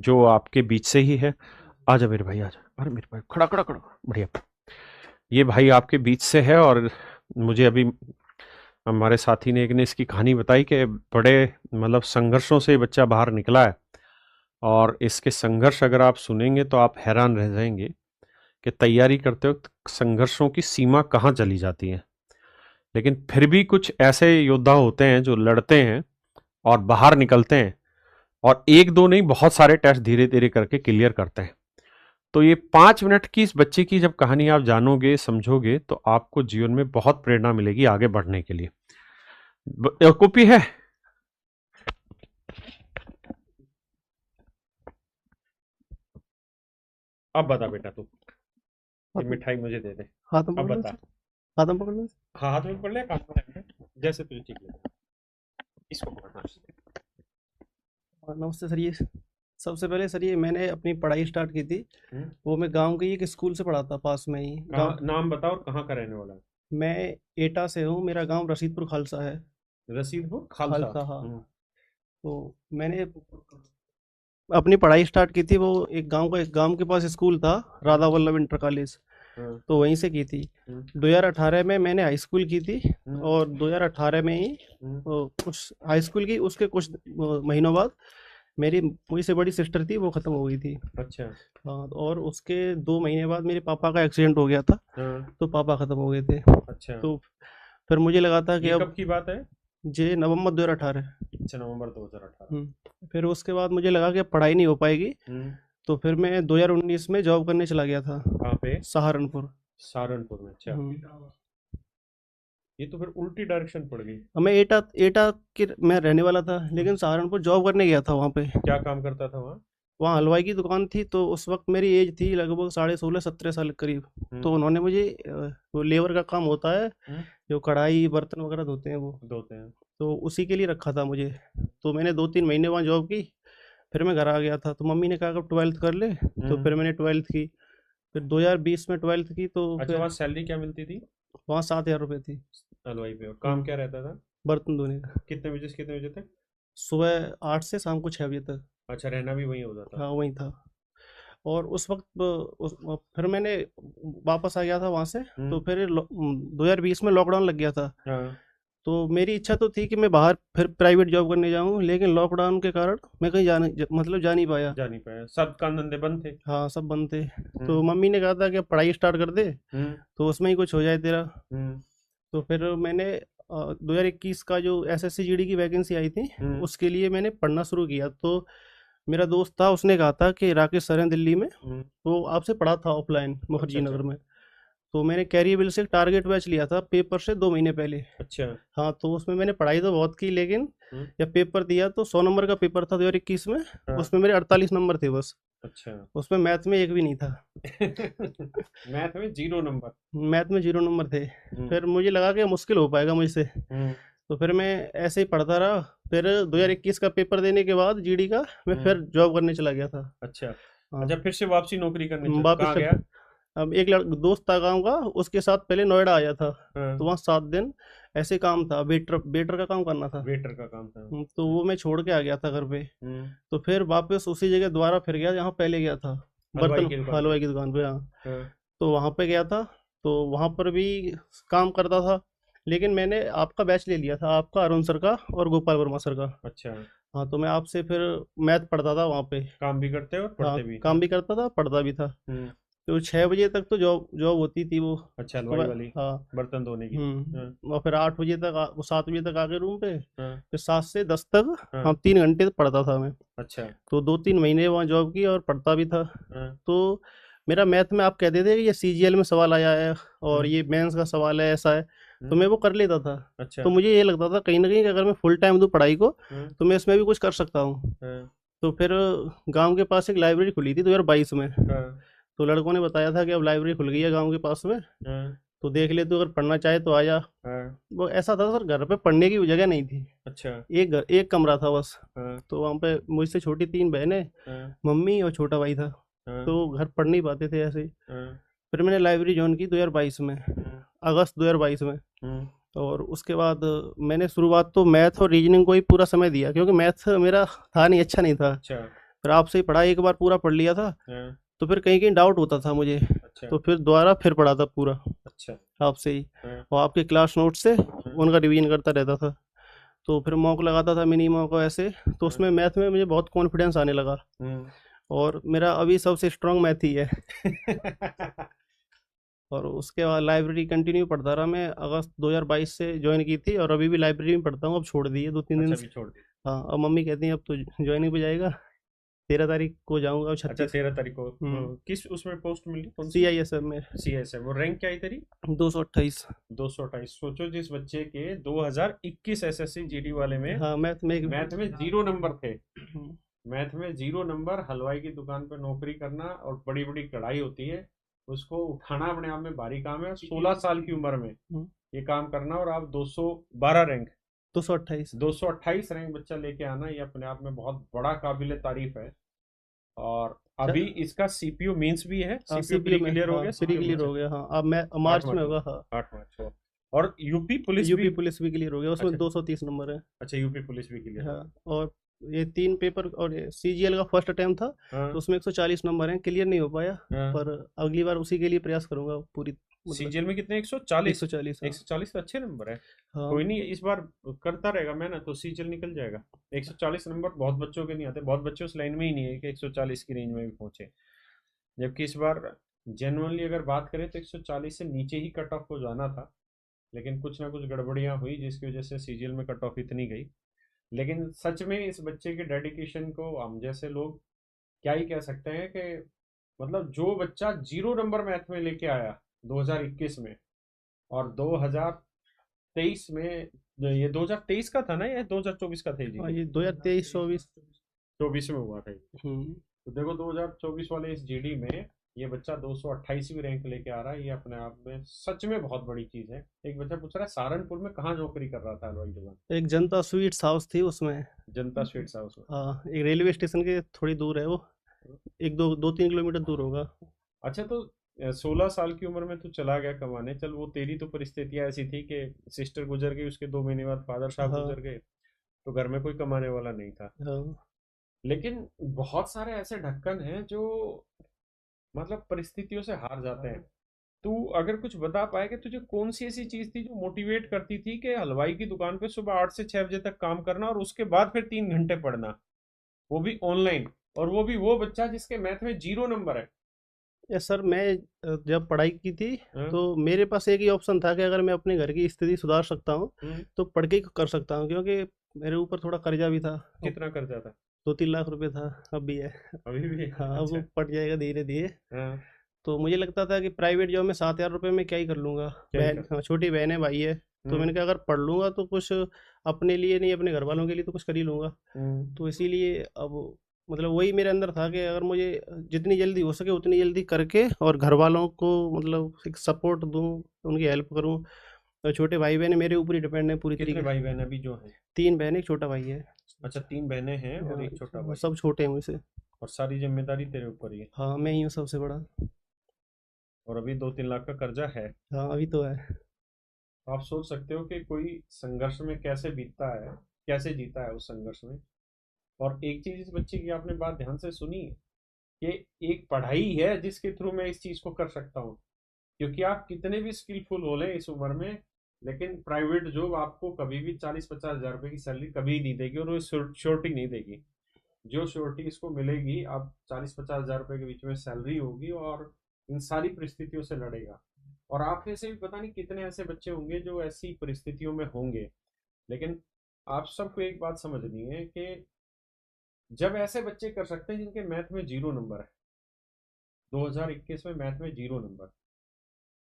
जो आपके बीच से ही है। आजा मेरे भाई आजा, अरे मेरे भाई खड़ा खड़ा खड़ा, बढ़िया। ये भाई आपके बीच से है और मुझे अभी हमारे साथी ने एक ने इसकी कहानी बताई कि बड़े मतलब संघर्षों से ये बच्चा बाहर निकला है। और इसके संघर्ष अगर आप सुनेंगे तो आप हैरान रह जाएंगे कि तैयारी करते वक्त संघर्षों की सीमा कहाँ चली जाती है। लेकिन फिर भी कुछ ऐसे योद्धा होते हैं जो लड़ते हैं और बाहर निकलते हैं और एक दो नहीं बहुत सारे टेस्ट धीरे धीरे करके क्लियर करते हैं। तो ये 5 मिनट की इस बच्चे की जब कहानी आप जानोगे समझोगे तो आपको जीवन में बहुत प्रेरणा मिलेगी आगे बढ़ने के लिए। कॉपी है। अब बता बेटा तू, ये हाथ में मिठाई मुझे दे दे। हाथ में अब पकड़ लो बता। इसे। हाथ में पकड़ लो इसे। हाँ हाथ में पकड़ ले, काम में जैसे तुझे ठीक लगे। इसको पकड़ना। और नमस्ते सर, ये सबसे पहले सर ये मैंने अपनी पढ़ाई स्टार्ट की थी। हम्म। वो मैं गांव के ही एक स्कूल से पढ़ा था, पास में ही कहाँ गांव। नाम बता और कहाँ का रहने वाला है? मैं एटा से हूँ, मेरा गांव रशीदपुर खालसा है। रसीदपुर खालसा। खालसा, हाँ। हम्म। तो मैंने अपनी पढ़ाई स्टार्ट की थी, वो एक गांव के पास स्कूल था, राधा हम्म। Vallabh inter college. हाँ। तो वहीं से की थी। हम्म। 2018 में मैंने हाई स्कूल की थी। हम्म। और 2018 में ही हम्म। कुछ हाई स्कूल की उसके कुछ महीनों बाद मेरी मुझसे बड़ी सिस्टर थी, वो ख़त्म हो गई थी। अच्छा। हाँ, और उसके 2 महीने बाद मेरे पापा का एक्सीडेंट हो गया था। हाँ। तो पापा ख़त्म हो गए थे। अच्छा। तो फिर मुझे लगा था कि ये अब कब की बात है? ये नवंबर 2018। अच्छा, नवंबर 2018। फिर उसके बाद मुझे लगा कि अब पढ़ाई नहीं हो पाएगी। हम्म। तो फिर मैं 2019 में जॉब करने चला गया था, कहाँ पे? सहारनपुर। सहारनपुर में, अच्छा। हम्म। ये तो फिर उल्टी डायरेक्शन पड़ गई। अब मैं एटा एटा के मैं रहने वाला था, लेकिन सहारनपुर जॉब करने गया था वहाँ पे। क्या काम करता था वहाँ? वहाँ हलवाई की दुकान थी, तो उस वक्त मेरी एज थी लगभग 16.5 17 साल के करीब। हम्म। तो उन्होंने मुझे वो लेबर का काम होता है, हम्म। जो कढ़ाई बर्तन वगैरह धोते हैं वो। धोते हैं। तो उसी के लिए रखा था मुझे। तो मैंने 2 3 महीने वहाँ जॉब की। फिर मैं घर आ गया था, तो मम्मी ने कहा कि ट्वेल्थ कर ले। तो हम्म। फिर मैंने ट्वेल्थ की। फिर 2020 में ट्वेल्थ की, तो अच्छा, फिर वहाँ सैलरी क्या मिलती थी? वहाँ 7,000 रुपये थी। हलवाई पे, और काम हम्म, क्या रहता था? बर्तन धोने का। कितने बजे से कितने बजे तक? सुबह 8 से शाम को 6 बजे तक। अच्छा, रहना भी वहीं होता था? हाँ, वहीं था। और उस वक्त फिर मैंने वापस आ गया था वहाँ से। तो हम्म। फिर 2020 में लॉकडाउन लग गया था। हाँ। तो मेरी इच्छा तो थी कि मैं बाहर फिर प्राइवेट जॉब करने जाऊँ, लेकिन लॉकडाउन के कारण मैं कहीं मतलब जा नहीं पाया। जा नहीं पाया, सब काम धंधे बंद थे। हाँ, सब बंद थे। तो हम्म। मम्मी ने कहा था कि अब पढ़ाई स्टार्ट कर दे, हम्म। तो उसमें ही कुछ हो जाए तेरा। हम्म। तो फिर मैंने 2021 का जो एसएससी जीडी की वैकेंसी आई थी, हम्म। उसके लिए मैंने पढ़ना शुरू किया। तो मेरा दोस्त था, उसने कहा था कि राकेश सर हैं दिल्ली में, हम्म। तो आपसे पढ़ा था ऑफलाइन अच्छा मुखर्जी अच्छा। नगर में। तो मैंने कैरियर से टारगेट बैच लिया था पेपर से 2 महीने पहले। अच्छा। हाँ, तो उसमें मैंने पढ़ाई तो बहुत की, लेकिन हम्म। जब पेपर दिया तो 100 नंबर का पेपर था 2021 में। हाँ। उसमें मेरे 48 नंबर थे बस। अच्छा। उसमें मैथ में एक भी नहीं था। मैथ में 0 नंबर? मैथ में 0 नंबर थे। हम्म। फिर मुझे लगा कि मुश्किल हो पाएगा मुझसे। हम्म। तो फिर मैं ऐसे ही पढ़ता रहा। फिर हम्म। 2021 का पेपर देने के बाद जीडी का, मैं हम्म। फिर जॉब करने चला गया था। अच्छा। हाँ। अच्छा, फिर से वापसी नौकरी करने चल, वापस कहाँ फिर गया? अब एक दोस्त था गाँव का, उसके साथ पहले नोएडा आया था। तो हाँ। वहाँ 7 दिन ऐसे काम था, वेटर वेटर का काम करना था। वेटर का काम था। तो वो मैं छोड़ के आ गया था घर पे। हम्म। तो फिर वापस उसी जगह दोबारा फिर गया जहाँ पहले गया था, हलवाई बर्तन की दुकान पे। हलवाई की दुकान पे, हाँ। हाँ। तो वहाँ पे गया था। तो वहाँ पर भी काम करता था, लेकिन मैंने आपका बैच ले लिया था, आपका, अरुण सर का और गोपाल वर्मा सर का। अच्छा। हाँ, तो मैं आपसे फिर मैथ पढ़ता था वहाँ पे। काम भी करते और हाँ, पढ़ते भी? काम भी करता था, पढ़ता भी था। हम्म। तो 6 बजे तक तो जॉब जॉब होती थी वो, अच्छा, हलवाई सुबह। वाली, हाँ। बर्तन धोने की। हाँ। और फिर 8 बजे तक वो 7 बजे तक आ गए रूम पे। हाँ। फिर 7 से 10 तक हम हाँ। 3 घंटे पढ़ता था मैं। अच्छा। तो 2 3 महीने वहाँ जॉब की और पढ़ता भी था। हाँ। तो मेरा मैथ में आप कहते थे कि ये सीजीएल में सवाल आया है और हम्म। ये मेंस का सवाल है, ऐसा है। तो हम्म। मैं वो कर लेता था। अच्छा। तो मुझे ये लगता था कहीं ना कहीं कि अगर मैं फुल टाइम दूँ पढ़ाई को, हाँ। तो मैं इसमें भी कुछ कर सकता हूँ। हाँ। तो फिर गांव के पास एक लाइब्रेरी खुली थी 2022 में। हाँ। तो लड़कों ने बताया था कि अब लाइब्रेरी खुल गई है गांव के पास में, हाँ। तो देख ले, तो अगर पढ़ना चाहे तो आ जा। हाँ। वो ऐसा था सर, घर पे पढ़ने की जगह नहीं थी। अच्छा। एक कमरा था बस। हाँ। तो वहाँ पे मुझसे छोटी 3 बहनें, हाँ। मम्मी और छोटा भाई था। हाँ। तो घर पढ़ नहीं पाते थे ऐसे ही। हाँ। फिर मैंने लाइब्रेरी ज्वाइन की 2022 में, हम्म। अगस्त 2022 में। हम्म। और उसके बाद मैंने शुरुआत तो मैथ और रीजनिंग को ही पूरा समय दिया, क्योंकि मैथ मेरा था नहीं, अच्छा नहीं था। अच्छा। फिर आपसे ही पढ़ा, एक बार पूरा पढ़ लिया था, हाँ, तो फिर कहीं कहीं डाउट होता था मुझे, अच्छा तो फिर दोबारा फिर पढ़ा था पूरा अच्छा। आपसे ही, हाँ, और आपके क्लास नोट से हाँ, उनका रिवीजन करता रहता था। तो फिर मॉक लगाता था, मिनी मॉक ऐसे, तो हाँ, उसमें मैथ में मुझे बहुत कॉन्फिडेंस आने लगा, हम्म। और मेरा अभी सबसे स्ट्रांग मैथ ही है। और उसके बाद लाइब्रेरी कंटिन्यू पढ़ता रहा मैं, अगस्त 2022 से ज्वाइन की थी, और अभी भी लाइब्रेरी में पढ़ता हूँ, अब छोड़ दी है 2-3 दिन अच्छा, से। अभी छोड़ दी। हाँ, अब मम्मी कहती हैं अब तो ज्वाइनिंग पे जाएगा, 13 तारीख को जाऊँगा, अब अच्छा, 36। 13 तारीख को किस उसमें पोस्ट मिली, कौन सी सी? आई एस एफ में सी एस है, वो रैंक क्या आई तेरी? 228। 228। सोचो, जिस बच्चे के 2021 एसएससी जीडी वाले में हाँ, मैथ में मैथ में 0 नंबर थे, हम्म, मैथ में 0 नंबर, हलवाई की दुकान पर नौकरी करना और बड़ी बड़ी कढ़ाई होती है, उसको उठाना अपने आप में भारी काम है, 16 साल की उम्र में ये काम करना, और आप 212 रैंक, 228। 228 रैंक बच्चा लेके आना, ये अपने आप में बहुत बड़ा काबिल तारीफ है। और अभी इसका सीपीयू मींस भी है, हाँ, सीपीयू सीपीयू प्री में, क्लियर हो हाँ, गया, प्री सीपीयू क्लियर मींस हो गया, हाँ, अब मैं आठ मार्च में मार्च होगा, हाँ। 8 मार्च को। और यूपी पुलिस यूपी भी। पुलिस भी क्लियर हो गया, उसमें अच्छा 230 नंबर है। अच्छा, यूपी पुलिस भी क्लियर हो हाँ, गया। और ये 3 पेपर, और सीजीएल का फर्स्ट अटेम्प्ट था, तो हाँ, उसमें 140 नंबर हैं, क्लियर नहीं हो पाया, हाँ। पर अगली बार उसी के लिए प्रयास करूंगा पूरी, मतलब सीजीएल में कितने? 140? 140, हाँ। 140 तो अच्छे नंबर है। हाँ, कोई नहीं, इस बार करता रहेगा मैं ना, तो सीजीएल निकल जाएगा। 140 नंबर बहुत बच्चों के नहीं आते, बहुत बच्चे उस लाइन में ही नहीं है कि 140 की रेंज में भी पहुंचे। जबकि इस बार जेनुअनली अगर बात करें तो 140 से नीचे ही कट ऑफ हो जाना था, लेकिन कुछ ना कुछ गड़बड़ियां हुई जिसकी वजह से सीजीएल में कट ऑफ इतनी गई। लेकिन सच में इस बच्चे के डेडिकेशन को हम जैसे लोग क्या ही कह सकते हैं कि मतलब जो बच्चा 0 नंबर मैथ में लेके आया 2021 में, और 2023 में, ये 2023 का था ना, ये 2024 का था ये हाँ, जीडी? ये 2023-24। 24 में हुआ था ये। हम्म। तो देखो 2024 वाले इस जीडी में ये बच्चा 228वीं रैंक लेके आ रहा है, ये अपने आप में सच में बहुत बड़ी चीज है। एक बच्चा पूछ रहा है सहारनपुर में कहाँ नौकरी कर रहा था हलवाई दुकान? एक जनता स्वीट्स हाउस थी उसमें। जनता स्वीट्स हाउस में। हाँ, एक रेलवे स्टेशन के थोड़ी दूर है वो, एक दो 2-3 किलोमीटर दूर होगा। अच्छा, तो 16 साल की उम्र में तू चला गया कमाने, चल वो तेरी तो परिस्थितियां ऐसी थी कि सिस्टर गुजर गई, उसके 2 महीने बाद फादर साहब हाँ, गुजर गए, तो घर में कोई कमाने वाला नहीं था। हाँ। लेकिन बहुत सारे ऐसे ढक्कन हैं जो मतलब परिस्थितियों से हार जाते हैं। तू अगर कुछ बता पाए कि तुझे कौन सी ऐसी चीज थी जो मोटिवेट करती थी कि हलवाई की दुकान पे सुबह 8 से 6 बजे तक काम करना और उसके बाद फिर 3 घंटे पढ़ना, वो भी ऑनलाइन, और वो भी वो बच्चा जिसके मैथ में 0 नंबर है। यस सर, मैं जब पढ़ाई की थी, हाँ? तो मेरे पास एक ही ऑप्शन था कि अगर मैं अपने घर की स्थिति सुधार सकता हूँ, हम्म। तो पढ़ के ही कर सकता हूँ, क्योंकि मेरे ऊपर थोड़ा कर्जा भी था। अब कितना कर्जा था? 2-3 लाख रुपए था, अब भी है। अभी भी है? हाँ, अब वो अच्छा। पट जाएगा धीरे धीरे। हाँ। तो मुझे लगता था कि प्राइवेट जॉब में 7,000 रुपये में क्या ही कर लूँगा। क्या ही बहन, कर। हाँ, छोटी बहन है, भाई है, तो हम्म। मैंने कहा अगर पढ़ लूँगा तो कुछ अपने लिए नहीं, अपने घर वालों के लिए तो कुछ कर ही लूँगा। हम्म। तो इसीलिए अब मतलब वही मेरे अंदर था कि अगर मुझे जितनी जल्दी हो सके उतनी जल्दी करके और घर वालों को मतलब एक सपोर्ट दूँ, उनकी हेल्प करूँ। और छोटे भाई बहन मेरे ऊपर ही डिपेंड है पूरी कितने तरीके भाई से। बहन अभी जो हैं? 3 बहन, एक छोटा भाई है। अच्छा, 3 बहनें हैं और एक छोटा हाँ, भाई। सब छोटे हैं मुझसे। और सारी जिम्मेदारी तेरे ऊपर ही है। हाँ, मैं ही हूँ सबसे बड़ा। और अभी 2-3 लाख का कर्जा है। हाँ, अभी तो है। आप सोच सकते हो कि कोई संघर्ष में कैसे बीतता है, कैसे जीता है उस संघर्ष में। और एक चीज इस बच्चे की आपने बात ध्यान से सुनी, कि एक पढ़ाई है जिसके थ्रू मैं इस चीज को कर सकता हूँ। क्योंकि आप कितने भी स्किलफुल हो लें इस उम्र में, लेकिन प्राइवेट जॉब आपको कभी भी 40-50 हजार रुपए की सैलरी कभी नहीं देगी, और वो श्योरिटी नहीं देगी। जो श्योरिटी इसको मिलेगी, आप 40-50 हजार रुपए के बीच में सैलरी होगी, और इन सारी परिस्थितियों से लड़ेगा। और आप में से भी पता नहीं कितने ऐसे बच्चे होंगे जो ऐसी परिस्थितियों में होंगे। लेकिन आप सबको एक बात समझनी है कि जब ऐसे बच्चे कर सकते हैं जिनके मैथ में 0 नंबर है, 2021 में मैथ में 0 नंबर,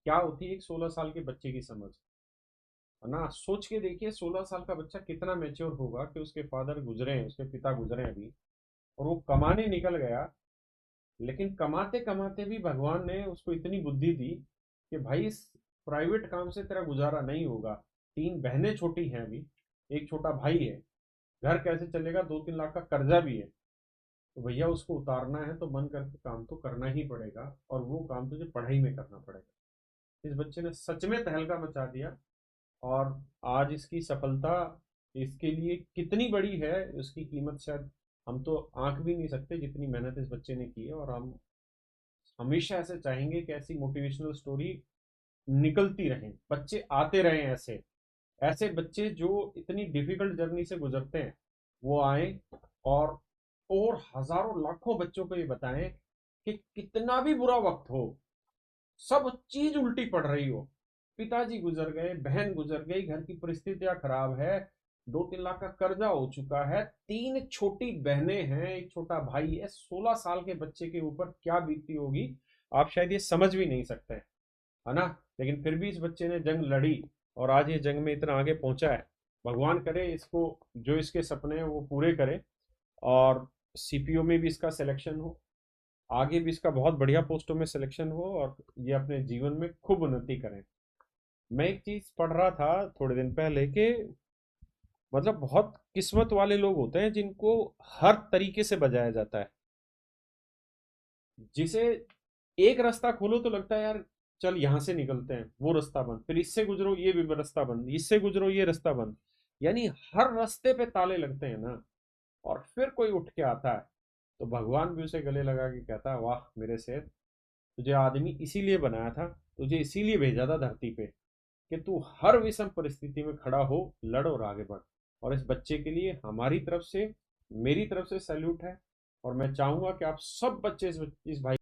क्या होती है एक 16 साल के बच्चे की समझ? है ना? सोच के देखिए, 16 साल का बच्चा कितना मेच्योर होगा कि उसके फादर गुजरे हैं, उसके पिता गुजरे हैं अभी, और वो कमाने निकल गया। लेकिन कमाते कमाते भी भगवान ने उसको इतनी बुद्धि दी कि भाई इस प्राइवेट काम से तेरा गुजारा नहीं होगा। 3 बहनें छोटी हैं अभी, एक छोटा भाई है, घर कैसे चलेगा, 2-3 लाख का कर्जा भी है, तो भैया उसको उतारना है तो मन करके काम तो करना ही पड़ेगा, और वो काम तुझे पढ़ाई में करना पड़ेगा। इस बच्चे ने सच में तहलका मचा दिया। और आज इसकी सफलता इसके लिए कितनी बड़ी है, उसकी कीमत शायद हम तो आंक भी नहीं सकते जितनी मेहनत इस बच्चे ने की है, और हम हमेशा ऐसे चाहेंगे कि ऐसी मोटिवेशनल स्टोरी निकलती रहें, बच्चे आते रहें, ऐसे ऐसे बच्चे जो इतनी डिफिकल्ट जर्नी से गुजरते हैं वो आए, और हजारों लाखों बच्चों को ये बताएं कि कितना भी बुरा वक्त हो, सब चीज उल्टी पड़ रही हो, पिताजी गुजर गए, बहन गुजर गई, घर की परिस्थितियां खराब है, 2-3 लाख का कर्जा हो चुका है, 3 छोटी बहनें हैं, एक छोटा भाई है, 16 साल के बच्चे के ऊपर क्या बीतती होगी आप शायद ये समझ भी नहीं सकते, है ना। लेकिन फिर भी इस बच्चे ने जंग लड़ी और आज ये जंग में इतना आगे पहुंचा है। भगवान करे इसको जो इसके सपने हैं वो पूरे करे, और सीपीओ में भी इसका सिलेक्शन हो, आगे भी इसका बहुत बढ़िया पोस्टों में सिलेक्शन हो, और ये अपने जीवन में खूब उन्नति करें। मैं एक चीज पढ़ रहा था थोड़े दिन पहले कि मतलब बहुत किस्मत वाले लोग होते हैं जिनको हर तरीके से बजाया जाता है, जिसे एक रास्ता खोलो तो लगता है यार चल यहाँ से निकलते हैं, वो रास्ता बंद, फिर इससे गुजरो ये भी रास्ता बंद, इससे गुजरो ये रास्ता बंद, यानी हर रास्ते पे ताले लगते हैं ना, और फिर कोई उठ के आता है तो भगवान भी उसे गले लगा के कहता है वाह मेरे से, तुझे आदमी इसीलिए बनाया था, तुझे इसीलिए भेजा था धरती पे कि तू हर विषम परिस्थिति में खड़ा हो, लड़ और आगे बढ़। और इस बच्चे के लिए हमारी तरफ से, मेरी तरफ से सैल्यूट है, और मैं चाहूंगा कि आप सब बच्चे इस भाई